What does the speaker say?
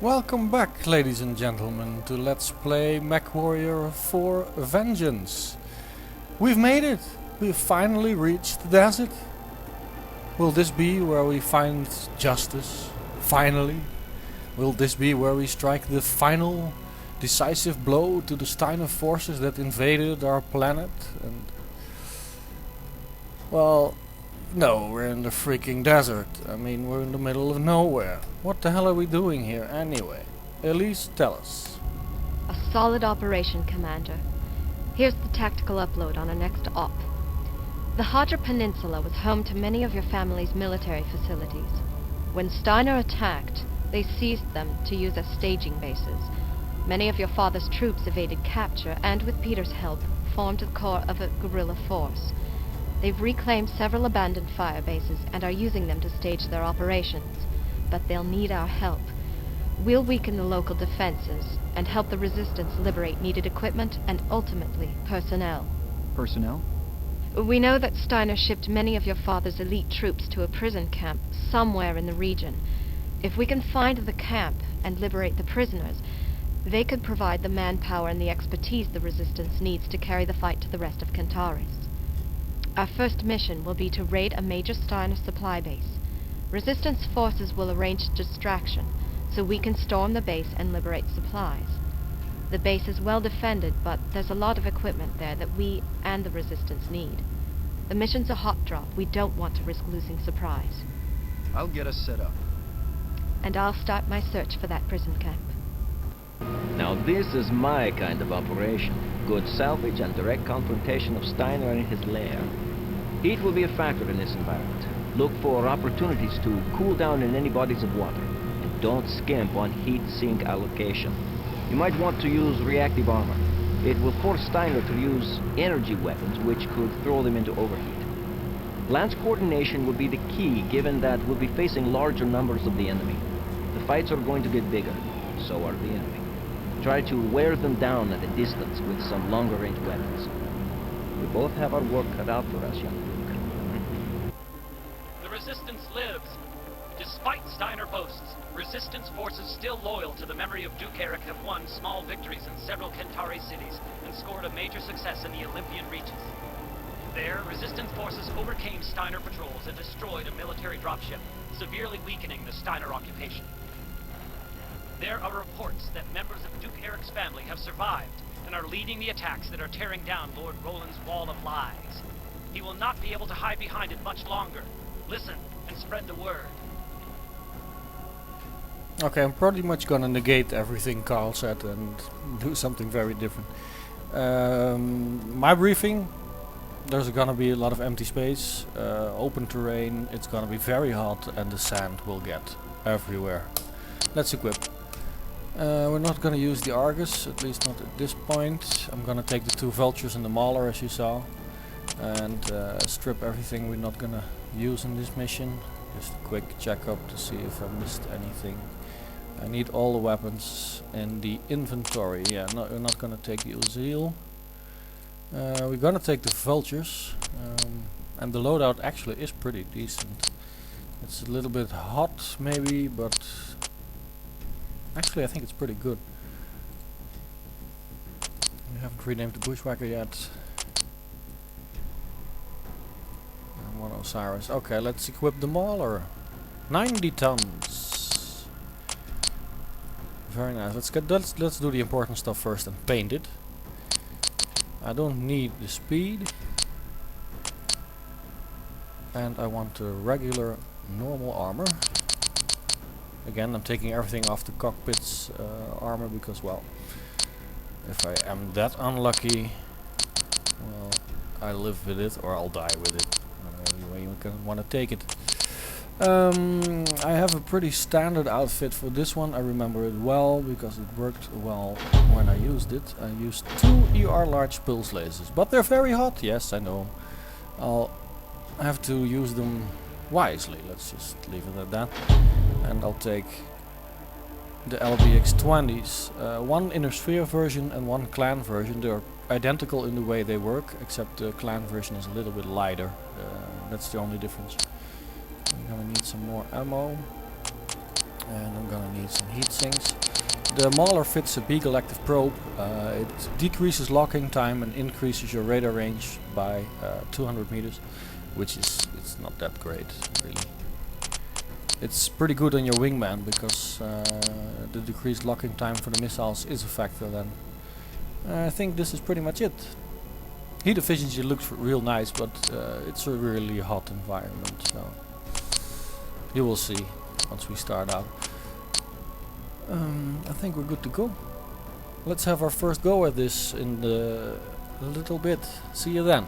Welcome back, ladies and gentlemen, to Let's Play Mechwarrior for Vengeance. We've made it! We've finally reached the desert. Will this be where we find justice? Finally? Will this be where we strike the final decisive blow to the Steiner forces that invaded our planet? And well, no, we're in the freaking desert. I mean, we're in the middle of nowhere. What the hell are we doing here anyway? Elise, tell us. A solid operation, Commander. Here's the tactical upload on our next op. The Hadra Peninsula was home to many of your family's military facilities. When Steiner attacked, they seized them to use as staging bases. Many of your father's troops evaded capture and, with Peter's help, formed the core of a guerrilla force. They've reclaimed several abandoned fire bases and are using them to stage their operations. But they'll need our help. We'll weaken the local defenses and help the Resistance liberate needed equipment and, ultimately, personnel. Personnel? We know that Steiner shipped many of your father's elite troops to a prison camp somewhere in the region. If we can find the camp and liberate the prisoners, they could provide the manpower and the expertise the Resistance needs to carry the fight to the rest of Kentaris. Our first mission will be to raid a major Steiner supply base. Resistance forces will arrange distraction, so we can storm the base and liberate supplies. The base is well defended, but there's a lot of equipment there that we and the Resistance need. The mission's a hot drop. We don't want to risk losing surprise. I'll get us set up. And I'll start my search for that prison camp. Now this is my kind of operation. Good salvage and direct confrontation of Steiner in his lair. Heat will be a factor in this environment. Look for opportunities to cool down in any bodies of water. And don't skimp on heat sink allocation. You might want to use reactive armor. It will force Steiner to use energy weapons, which could throw them into overheat. Lance coordination will be the key, given that we'll be facing larger numbers of the enemy. The fights are going to get bigger. So are the enemy. Try to wear them down at a distance with some longer-range weapons. We both have our work cut out for us, young Duke. The Resistance lives! Despite Steiner boasts, Resistance forces still loyal to the memory of Duke Eric have won small victories in several Kentari cities and scored a major success in the Olympian reaches. There, Resistance forces overcame Steiner patrols and destroyed a military dropship, severely weakening the Steiner occupation. There are reports that members of Duke Eric's family have survived and are leading the attacks that are tearing down Lord Roland's wall of lies. He will not be able to hide behind it much longer. Listen and spread the word. Okay, I'm pretty much gonna negate everything Carl said and do something very different. My briefing, there's gonna be a lot of empty space, open terrain, it's gonna be very hot and the sand will get everywhere. Let's equip. We're not gonna use the Argus, at least not at this point. I'm gonna take the two vultures and the mauler, as you saw, and strip everything we're not gonna use in this mission. Just a quick checkup to see if I missed anything. I need all the weapons in the inventory. Yeah, no, we're not gonna take the Uzil. We're gonna take the vultures, and the loadout actually is pretty decent. It's a little bit hot maybe, but actually I think it's pretty good. We haven't renamed the Bushwhacker yet. And one Osiris. Okay, let's equip the Mauler. 90 tons. Very nice. Let's do the important stuff first and paint it. I don't need the speed. And I want a regular normal armor. Again, I'm taking everything off the cockpit's armor because, well, if I am that unlucky, well, I live with it or I'll die with it. Whatever way you can want to take it. I have a pretty standard outfit for this one. I remember it well because it worked well when I used it. I used 2 ER large pulse lasers, but they're very hot. Yes, I know. I'll have to use them wisely. Let's just leave it at that. And I'll take the LBX-20s. One Inner Sphere version and one Clan version. They're identical in the way they work, except the Clan version is a little bit lighter. That's the only difference. I'm gonna need some more ammo. And I'm gonna need some heat sinks. The Mauler fits a Beagle active probe. It decreases locking time and increases your radar range by 200 meters, which is it's not that great, really. It's pretty good on your wingman because the decreased locking time for the missiles is a factor. Then I think this is pretty much it. Heat efficiency looks real nice, but it's a really hot environment, so you will see once we start out. I think we're good to go. Let's have our first go at this in a little bit. See you then.